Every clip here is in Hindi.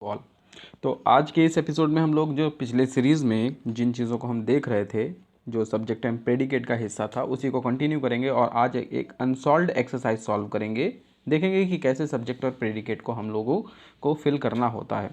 कॉल। तो आज के इस एपिसोड में हम लोग जो पिछले सीरीज़ में जिन चीज़ों को हम देख रहे थे, जो सब्जेक्ट एंड प्रेडिकेट का हिस्सा था, उसी को कंटिन्यू करेंगे और आज एक अनसॉल्व्ड एक्सरसाइज सॉल्व करेंगे। देखेंगे कि कैसे सब्जेक्ट और प्रेडिकेट को हम लोगों को फिल करना होता है।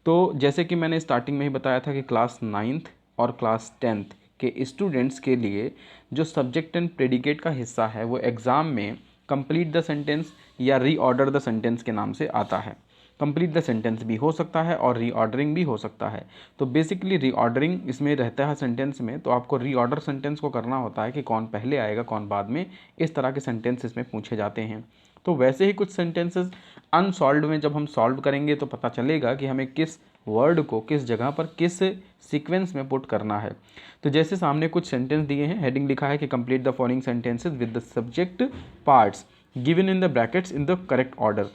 तो जैसे कि मैंने स्टार्टिंग में ही बताया था कि क्लास 9th और क्लास 10th के स्टूडेंट्स के लिए जो सब्जेक्ट एंड प्रेडिकेट का हिस्सा है वो एग्ज़ाम में कंप्लीट द सेंटेंस या रीऑर्डर द सेंटेंस के नाम से आता है। कंप्लीट द सेंटेंस भी हो सकता है और रीऑर्डरिंग भी हो सकता है। तो बेसिकली रीऑर्डरिंग इसमें रहता है सेंटेंस में, तो आपको रीऑर्डर सेंटेंस को करना होता है कि कौन पहले आएगा कौन बाद में। इस तरह के सेंटेंस इसमें पूछे जाते हैं। तो वैसे ही कुछ सेंटेंसेस अनसॉल्व्ड में जब हम सॉल्व करेंगे तो पता चलेगा कि हमें किस वर्ड को किस जगह पर किस सीक्वेंस में पुट करना है। तो जैसे सामने कुछ सेंटेंस दिए हैं, हेडिंग लिखा है कि complete the following sentences with the subject parts given in the brackets in the correct order.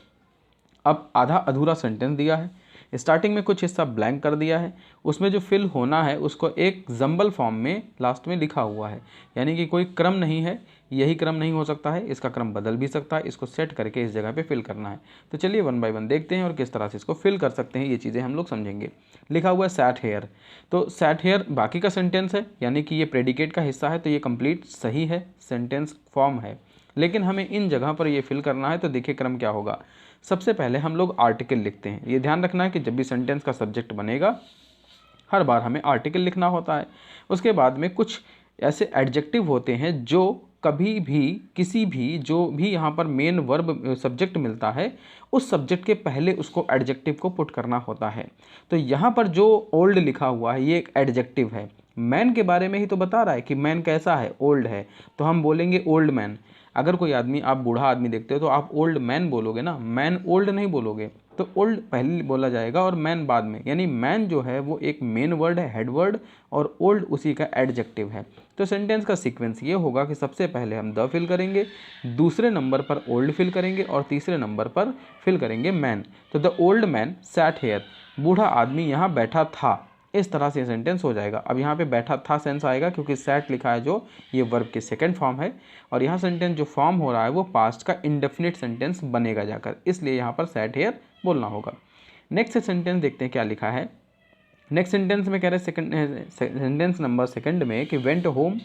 अब आधा अधूरा सेंटेंस दिया है, स्टार्टिंग में कुछ हिस्सा ब्लैंक कर दिया है, उसमें जो फिल होना है उसको एक जंबल फॉर्म में लास्ट में लिखा हुआ है, यानी कि कोई क्रम नहीं है, यही क्रम नहीं हो सकता है, इसका क्रम बदल भी सकता है। इसको सेट करके इस जगह पे फिल करना है। तो चलिए वन बाय वन देखते हैं और किस तरह से इसको फिल कर सकते हैं, ये चीज़ें हम लोग समझेंगे। लिखा हुआ है सैट हेयर, तो सैट हेयर बाकी का सेंटेंस है, यानी कि ये प्रेडिकेट का हिस्सा है, तो ये कंप्लीट सही है, सेंटेंस फॉर्म है। लेकिन हमें इन जगह पर ये फिल करना है, तो देखिए क्रम क्या होगा। सबसे पहले हम लोग आर्टिकल लिखते हैं। ये ध्यान रखना है कि जब भी सेंटेंस का सब्जेक्ट बनेगा हर बार हमें आर्टिकल लिखना होता है। उसके बाद में कुछ ऐसे एडजेक्टिव होते हैं जो कभी भी किसी भी जो भी यहाँ पर मेन वर्ब सब्जेक्ट मिलता है उस सब्जेक्ट के पहले उसको एडजेक्टिव को पुट करना होता है। तो यहाँ पर जो ओल्ड लिखा हुआ है ये एक एडजेक्टिव है, मैन के बारे में ही तो बता रहा है कि मैन कैसा है, ओल्ड है, तो हम बोलेंगे ओल्ड मैन। अगर कोई आदमी आप बूढ़ा आदमी देखते हो तो आप ओल्ड मैन बोलोगे ना, मैन ओल्ड नहीं बोलोगे। तो ओल्ड पहले बोला जाएगा और मैन बाद में, यानी मैन जो है वो एक मेन वर्ड है, हेड वर्ड, और ओल्ड उसी का एडजेक्टिव है। तो सेंटेंस का सीक्वेंस ये होगा कि सबसे पहले हम द फिल करेंगे, दूसरे नंबर पर ओल्ड फिल करेंगे और तीसरे नंबर पर फिल करेंगे मैन। तो the old man sat here, बूढ़ा आदमी यहाँ बैठा था। इस तरह से सेंटेंस हो जाएगा। अब यहाँ पे बैठा था सेंस आएगा क्योंकि सैट लिखा है जो ये वर्ब की सेकंड फॉर्म है, और यहाँ सेंटेंस जो फॉर्म हो रहा है वो पास्ट का इंडेफिनिट सेंटेंस बनेगा जाकर, इसलिए यहाँ पर सैट हेयर बोलना होगा। नेक्स्ट सेंटेंस देखते हैं क्या लिखा है। नेक्स्ट सेंटेंस में कह रहे हैं सेंटेंस नंबर सेकंड में कि वेंट होम।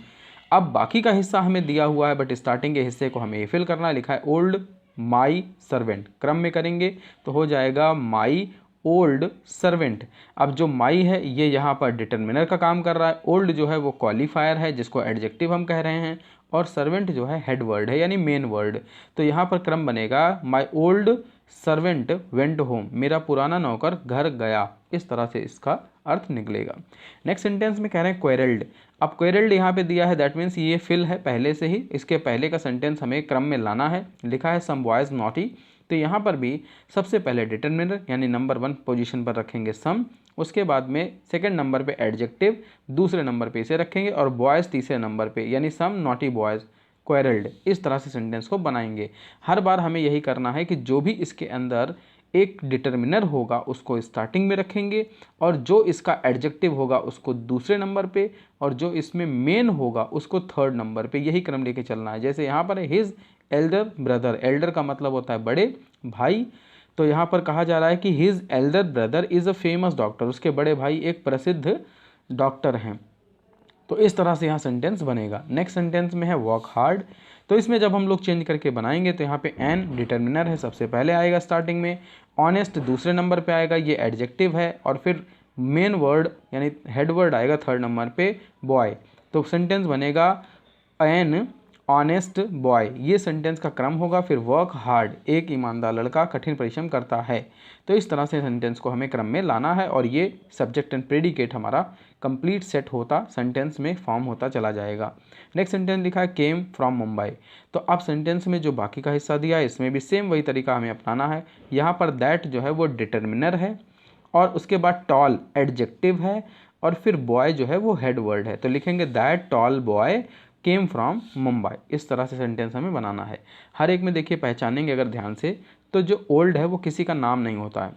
अब बाकी का हिस्सा हमें दिया हुआ है बट स्टार्टिंग के हिस्से को हमें ये फिल करना है। लिखा है ओल्ड माई सर्वेंट, क्रम में करेंगे तो हो जाएगा माई ओल्ड सर्वेंट। अब जो माई है ये यहाँ पर डिटर्मिनर का काम कर रहा है, ओल्ड जो है वो क्वालिफायर है जिसको एडजेक्टिव हम कह रहे हैं, और सर्वेंट जो है हेड वर्ड है यानी मेन वर्ड। तो यहाँ पर क्रम बनेगा my old servant went home, मेरा पुराना नौकर घर गया। इस तरह से इसका अर्थ निकलेगा। नेक्स्ट सेंटेंस में कह रहे हैं क्वेरल्ड। अब क्वेरल्ड यहाँ पे दिया है, दैट मीन्स ये फिल है पहले से ही, इसके पहले का सेंटेंस हमें क्रम में लाना है। लिखा है सम बॉयज नॉटी, तो यहाँ पर भी सबसे पहले डिटर्मिनर यानी नंबर 1 पोजीशन पर रखेंगे सम, उसके बाद में सेकंड नंबर पे एडजेक्टिव, दूसरे नंबर पे इसे रखेंगे, और बॉयज़ तीसरे नंबर पे यानी सम नॉटी बॉयज़ क्वेरल्ड। इस तरह से सेंटेंस को बनाएंगे। हर बार हमें यही करना है कि जो भी इसके अंदर एक डिटर्मिनर होगा उसको स्टार्टिंग में रखेंगे, और जो इसका एडजेक्टिव होगा उसको दूसरे नंबर पे, और जो इसमें मेन होगा उसको थर्ड नंबर पे। यही क्रम लेके चलना है। जैसे यहाँ पर है हिज एल्डर ब्रदर, एल्डर का मतलब होता है बड़े भाई, तो यहाँ पर कहा जा रहा है कि his Elder brother is a famous doctor, उसके बड़े भाई एक प्रसिद्ध डॉक्टर हैं। तो इस तरह से यहाँ सेंटेंस बनेगा। नेक्स्ट सेंटेंस में है वर्क हार्ड, तो इसमें जब हम लोग चेंज करके बनाएंगे तो यहाँ पे एन डिटर्मिनर है, सबसे पहले आएगा स्टार्टिंग में, ऑनेस्ट दूसरे नंबर पे आएगा, ये एडजेक्टिव है, और फिर मेन वर्ड यानी हेड वर्ड आएगा थर्ड नंबर पे बॉय। तो सेंटेंस बनेगा एन ऑनेस्ट बॉय, ये सेंटेंस का क्रम होगा। फिर वर्क हार्ड, एक ईमानदार लड़का कठिन परिश्रम करता है। तो इस तरह से सेंटेंस को हमें क्रम में लाना है, और ये सब्जेक्ट एंड प्रेडिकेट हमारा कंप्लीट सेट होता सेंटेंस में फॉर्म होता चला जाएगा। नेक्स्ट सेंटेंस लिखा है केम फ्रॉम मुंबई, तो अब सेंटेंस में जो बाकी का हिस्सा दिया है इसमें भी सेम वही तरीका हमें अपनाना है। यहाँ पर दैट जो है वो डिटर्मिनर है, और उसके बाद टॉल एडजेक्टिव है, और फिर बॉय जो है वो हेड वर्ड है। तो लिखेंगे that tall boy came from Mumbai. इस तरह से सेंटेंस हमें बनाना है। हर एक में देखिए पहचानेंगे अगर ध्यान से, तो जो ओल्ड है वो किसी का नाम नहीं होता है,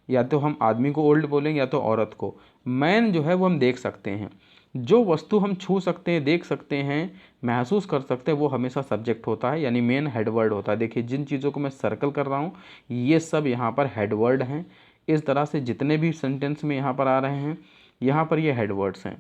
या तो हम आदमी को ओल्ड बोलेंगे या तो औरत को। मैन जो है वो हम देख सकते हैं, जो वस्तु हम छू सकते हैं, देख सकते हैं, महसूस कर सकते हैं, वो हमेशा सब्जेक्ट होता है यानी मेन हेड वर्ड होता है। देखिए जिन चीज़ों को मैं सर्कल कर रहा हूँ ये सब यहाँ पर हेड वर्ड हैं, इस तरह से जितने भी सेंटेंस में यहाँ पर आ रहे हैं, यहाँ पर ये हेडवर्ड्स हैं।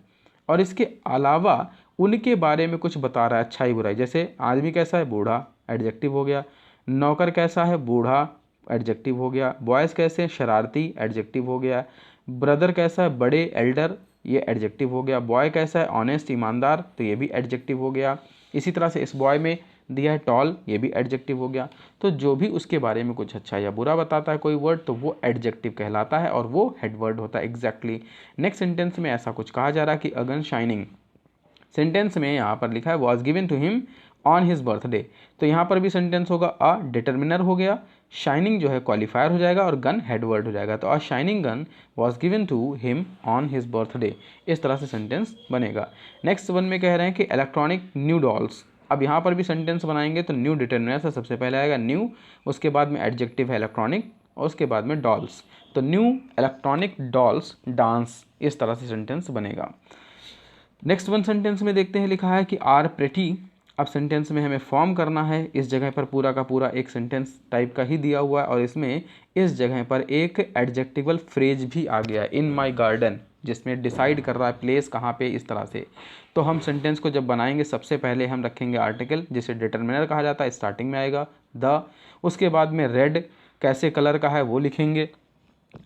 और इसके अलावा उनके बारे में कुछ बता रहा है, अच्छाई बुराई। जैसे आदमी कैसा है, बूढ़ा, एडजेक्टिव हो गया। नौकर कैसा है, बूढ़ा, एडजेक्टिव हो गया। बॉयज़ कैसे हैं, शरारती, एडजेक्टिव हो गया। ब्रदर कैसा है, बड़े, एल्डर, ये एडजेक्टिव हो गया। बॉय कैसा है, ऑनेस्ट, ईमानदार, तो ये भी एडजेक्टिव हो गया। इसी तरह से इस बॉय में दिया है टॉल, ये भी एडजेक्टिव हो गया। तो जो भी उसके बारे में कुछ अच्छा या बुरा बताता है कोई वर्ड, तो वो एडजेक्टिव कहलाता है और वो हेडवर्ड होता है। एग्जैक्टली नेक्स्ट सेंटेंस में ऐसा कुछ कहा जा रहा है कि अगन शाइनिंग, सेंटेंस में यहाँ पर लिखा है was given to him on his birthday, तो यहाँ पर भी सेंटेंस होगा अ डिटर्मिनर हो गया, शाइनिंग जो है क्वालिफायर हो जाएगा और गन हेडवर्ड हो जाएगा। तो a shining gun was given to him on his birthday, इस तरह से सेंटेंस बनेगा। नेक्स्ट वन में कह रहे हैं कि इलेक्ट्रॉनिक न्यू डॉल्स। अब यहाँ पर भी सेंटेंस बनाएंगे तो न्यू डिटर्मिनर से सबसे पहले आएगा न्यू, उसके बाद में एडजेक्टिव है इलेक्ट्रॉनिक और उसके बाद में डॉल्स। तो न्यू इलेक्ट्रॉनिक डॉल्स डांस, इस तरह से सेंटेंस बनेगा। नेक्स्ट वन सेंटेंस में देखते हैं लिखा है कि आर प्रेटी। अब सेंटेंस में हमें फॉर्म करना है, इस जगह पर पूरा का पूरा एक सेंटेंस टाइप का ही दिया हुआ है और इसमें इस जगह पर एक एडजेक्टिवल फ्रेज भी आ गया है, इन माई गार्डन, जिसमें डिसाइड कर रहा है प्लेस कहाँ पे, इस तरह से। तो हम सेंटेंस को जब बनाएंगे सबसे पहले हम रखेंगे आर्टिकल, जिसे डिटर्मिनर कहा जाता है, स्टार्टिंग में आएगा द। उसके बाद में रेड कैसे कलर का है वो लिखेंगे,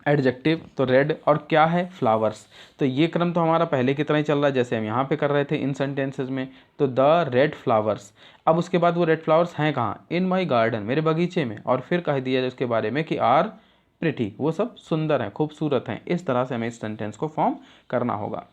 एडजेक्टिव तो रेड, और क्या है, फ्लावर्स। तो ये क्रम तो हमारा पहले की तरह ही चल रहा है जैसे हम यहाँ पे कर रहे थे इन सेंटेंसेस में। तो द रेड फ्लावर्स, अब उसके बाद वो रेड फ्लावर्स हैं कहाँ, इन माई गार्डन, मेरे बगीचे में। और फिर कह दिया जाए उसके बारे में कि आर प्रिटी, वो सब सुंदर हैं, खूबसूरत हैं। इस तरह से हमें इस सेंटेंस को फॉर्म करना होगा।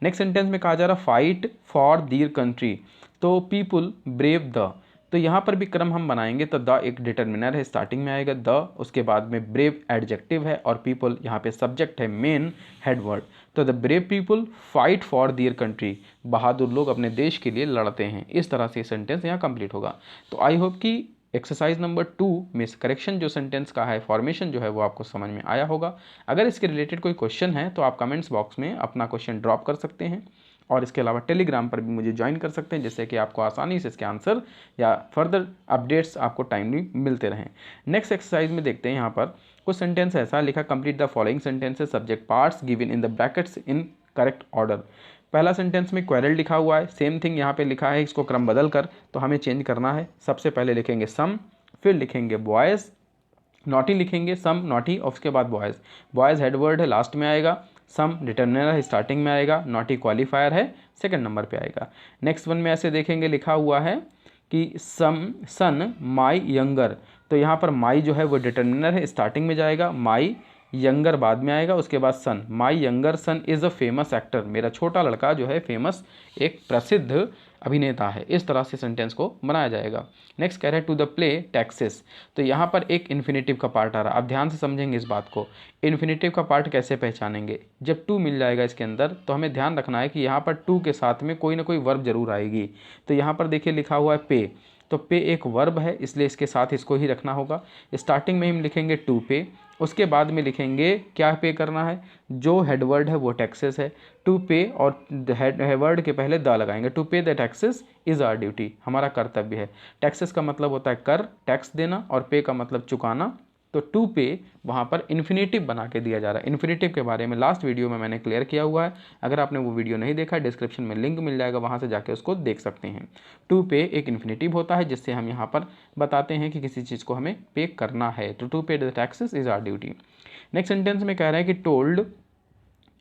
नेक्स्ट सेंटेंस में कहा जा रहा फाइट फॉर दीयर कंट्री, तो पीपुल ब्रेव द। तो यहाँ पर भी क्रम हम बनाएंगे तो द एक डिटर्मिनर है, स्टार्टिंग में आएगा द, उसके बाद में ब्रेव एडजेक्टिव है और पीपल यहाँ पे सब्जेक्ट है, मेन हेडवर्ड। तो the brave people fight for their country, बहादुर लोग अपने देश के लिए लड़ते हैं। इस तरह से सेंटेंस यहाँ कंप्लीट होगा। तो आई होप कि एक्सरसाइज नंबर 2 में करेक्शन जो सेंटेंस का है, फॉर्मेशन जो है वो आपको समझ में आया होगा। अगर इसके रिलेटेड कोई क्वेश्चन है तो आप कमेंट्स बॉक्स में अपना क्वेश्चन ड्रॉप कर सकते हैं और इसके अलावा टेलीग्राम पर भी मुझे ज्वाइन कर सकते हैं, जिससे कि आपको आसानी से इसके आंसर या फर्दर अपडेट्स आपको टाइमली मिलते रहें। नेक्स्ट एक्सरसाइज में देखते हैं, यहाँ पर कुछ सेंटेंस ऐसा लिखा, complete the following sentences subject parts given in the brackets in correct order. पहला सेंटेंस में क्वेरल लिखा हुआ है, सेम थिंग यहाँ पे लिखा है, इसको क्रम बदल कर तो हमें चेंज करना है। सबसे पहले लिखेंगे सम, फिर लिखेंगे बॉयज़, नॉटी लिखेंगे, सम नॉटी और उसके बाद बॉयज़। बॉयज़ हेडवर्ड है, लास्ट में आएगा। सम डिटर्मिनर है, स्टार्टिंग में आएगा। नॉटी क्वालिफायर है, सेकंड नंबर पे आएगा। नेक्स्ट वन में ऐसे देखेंगे लिखा हुआ है कि सन माई यंगर, तो यहाँ पर माई जो है वो डिटर्मिनर है, स्टार्टिंग में जाएगा। माई यंगर बाद में आएगा, उसके बाद son. My younger son is a famous actor, मेरा छोटा लड़का जो है फेमस, एक प्रसिद्ध अभिनेता है। इस तरह से सेंटेंस को बनाया जाएगा। नेक्स्ट कह रहे हैं टू द प्ले टैक्सेस, तो यहाँ पर एक इन्फिनेटिव का पार्ट आ रहा है। आप ध्यान से समझेंगे इस बात को, इन्फिनेटिव का पार्ट कैसे पहचानेंगे, जब टू मिल जाएगा इसके अंदर तो हमें ध्यान रखना है कि यहाँ पर टू के साथ में कोई ना कोई वर्ब जरूर आएगी। तो यहाँ पर देखिए लिखा हुआ है पे, तो पे एक वर्ब है, इसलिए इसके साथ इसको ही रखना होगा। स्टार्टिंग में हम लिखेंगे टू पे, उसके बाद में लिखेंगे क्या पे करना है, जो हेडवर्ड है वो टैक्सेस है। टू पे और हेडवर्ड के पहले द लगाएंगे। To pay the taxes is our duty, हमारा कर्तव्य है। टैक्सेस का मतलब होता है कर, टैक्स देना, और पे का मतलब चुकाना। तो टू पे वहाँ पर इन्फिनेटिव बना के दिया जा रहा है। इन्फिनेटिव के बारे में लास्ट वीडियो में मैंने क्लियर किया हुआ है, अगर आपने वो वीडियो नहीं देखा है डिस्क्रिप्शन में लिंक मिल जाएगा, वहाँ से जाके उसको देख सकते हैं। टू पे एक इन्फिनेटिव होता है जिससे हम यहाँ पर बताते हैं कि किसी चीज़ को हमें पे करना है। तो to pay the taxes is our duty. Next sentence में कह रहे हैं कि टोल्ड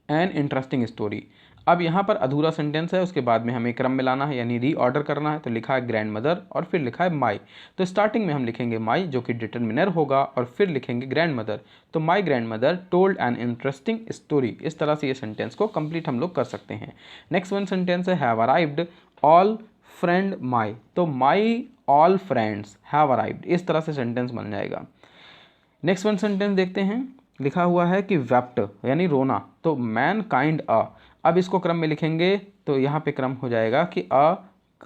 एन इंटरेस्टिंग स्टोरी। अब यहाँ पर अधूरा सेंटेंस है, उसके बाद में हमें क्रम में लाना है यानी रीऑर्डर करना है। तो लिखा है ग्रैंड मदर और फिर लिखा है माई, तो स्टार्टिंग में हम लिखेंगे माई जो कि डिटर्मिनर होगा और फिर लिखेंगे ग्रैंड मदर। तो my grand mother told an interesting story. इस तरह से ये सेंटेंस को कंप्लीट हम लोग कर सकते हैं। नेक्स्ट वन सेंटेंस है have arrived all friend my, तो my all friends have arrived, इस तरह से सेंटेंस बन जाएगा। नेक्स्ट वन सेंटेंस देखते हैं, लिखा हुआ है कि वेप्ट यानी रोना, तो मैन काइंड अ। अब इसको क्रम में लिखेंगे तो यहाँ पे क्रम हो जाएगा कि अ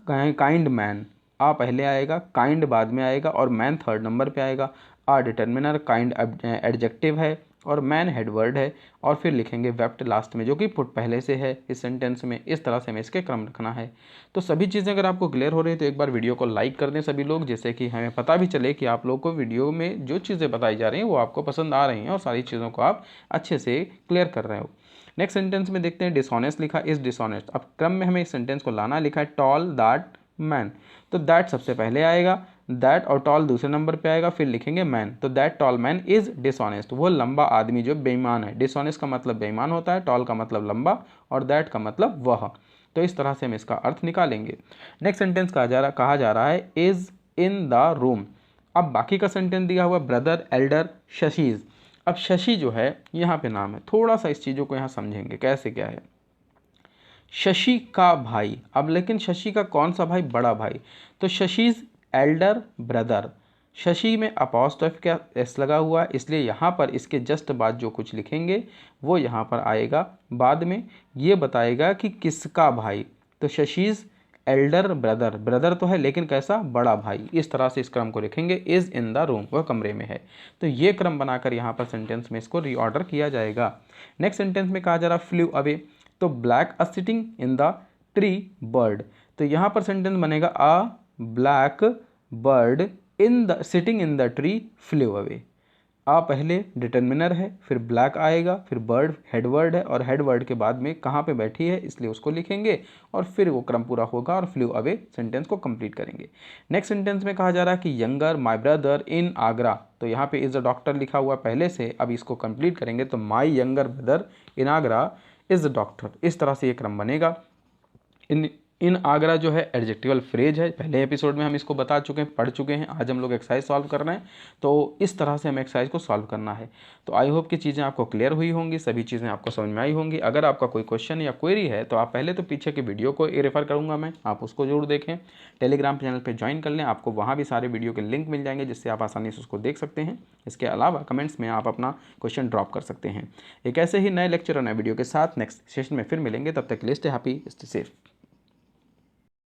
काइंड मैन, आ पहले आएगा, काइंड बाद में आएगा और मैन थर्ड नंबर पे आएगा। आ डिटर्मिनर, काइंड एडजेक्टिव है और मैन हेड वर्ड है, और फिर लिखेंगे वेप्ट लास्ट में, जो कि पुट पहले से है इस सेंटेंस में। इस तरह से हमें इसके क्रम रखना है। तो सभी चीज़ें अगर आपको क्लियर हो रही है तो एक बार वीडियो को लाइक कर दें सभी लोग, जिससे कि हमें पता भी चले कि आप लोग को वीडियो में जो चीज़ें बताई जा रही हैं वो आपको पसंद आ रही हैं और सारी चीज़ों को आप अच्छे से क्लियर कर रहे हो। नेक्स्ट सेंटेंस में देखते हैं डिसऑनेस्ट लिखा, इज डिसऑनेस्ट। अब क्रम में हमें इस सेंटेंस को लाना, लिखा है टॉल दैट मैन, तो दैट सबसे पहले आएगा, दैट और टॉल दूसरे नंबर पे आएगा, फिर लिखेंगे मैन। तो that tall man is dishonest, वो लंबा आदमी जो बेईमान है। डिसऑनेस्ट का मतलब बेईमान होता है, टॉल का मतलब लंबा, और दैट का मतलब वह। तो इस तरह से हम इसका अर्थ निकालेंगे। नेक्स्ट सेंटेंस कहा जा रहा है इज इन द रूम। अब बाकी का सेंटेंस दिया हुआ ब्रदर, एल्डर, शशीज। अब शशि जो है यहाँ पे नाम है, थोड़ा सा इस चीज़ों को यहाँ समझेंगे कैसे क्या है। शशि का भाई, अब लेकिन शशि का कौन सा भाई, बड़ा भाई, तो शशीज एल्डर ब्रदर। शशि में अपॉस्ट्रोफ का एस लगा हुआ है, इसलिए यहाँ पर इसके जस्ट बाद जो कुछ लिखेंगे वो यहाँ पर आएगा बाद में, ये बताएगा कि किसका भाई। तो शशीज एल्डर ब्रदर, ब्रदर तो है लेकिन कैसा, बड़ा भाई। इस तरह से इस क्रम को लिखेंगे, इज़ इन द रूम, वह कमरे में है। तो ये क्रम बनाकर यहाँ पर सेंटेंस में इसको रीऑर्डर किया जाएगा। नेक्स्ट सेंटेंस में कहा जा रहा फ्लू अवे, तो black a sitting in the tree bird. तो यहाँ पर सेंटेंस बनेगा a black bird in the sitting in the tree flew away. आ पहले डिटर्मिनर है, फिर ब्लैक आएगा, फिर बर्ड हेड वर्ड है, और हेड वर्ड के बाद में कहाँ पे बैठी है इसलिए उसको लिखेंगे, और फिर वो क्रम पूरा होगा और फ्लू अवे सेंटेंस को कंप्लीट करेंगे। नेक्स्ट सेंटेंस में कहा जा रहा है कि younger my brother in Agra. तो यहाँ पे इज़ अ डॉक्टर लिखा हुआ पहले से, अब इसको कंप्लीट करेंगे तो my younger brother in Agra is a doctor. इस तरह से ये क्रम बनेगा। इन आगरा जो है एडजेक्टिवल फ्रेज है, पहले एपिसोड में हम इसको बता चुके हैं, पढ़ चुके हैं। आज हम लोग एक्सरसाइज सॉल्व कर रहे हैं, तो इस तरह से हमें एक्सरसाइज को सॉल्व करना है। तो आई होप कि चीज़ें आपको क्लियर हुई होंगी, सभी चीज़ें आपको समझ में आई होंगी। अगर आपका कोई क्वेश्चन या क्वेरी है तो आप पहले तो पीछे के वीडियो को रेफर करूँगा मैं, आप उसको जरूर देखें। टेलीग्राम चैनल पर ज्वाइन कर लें, आपको वहाँ भी सारे वीडियो के लिंक मिल जाएंगे, जिससे आप आसानी से उसको देख सकते हैं। इसके अलावा कमेंट्स में आप अपना क्वेश्चन ड्रॉप कर सकते हैं। एक ऐसे ही नए लेक्चर और नए वीडियो के साथ नेक्स्ट सेशन में फिर मिलेंगे, तब तक के लिए स्टे हैप्पी, स्टे सेफ।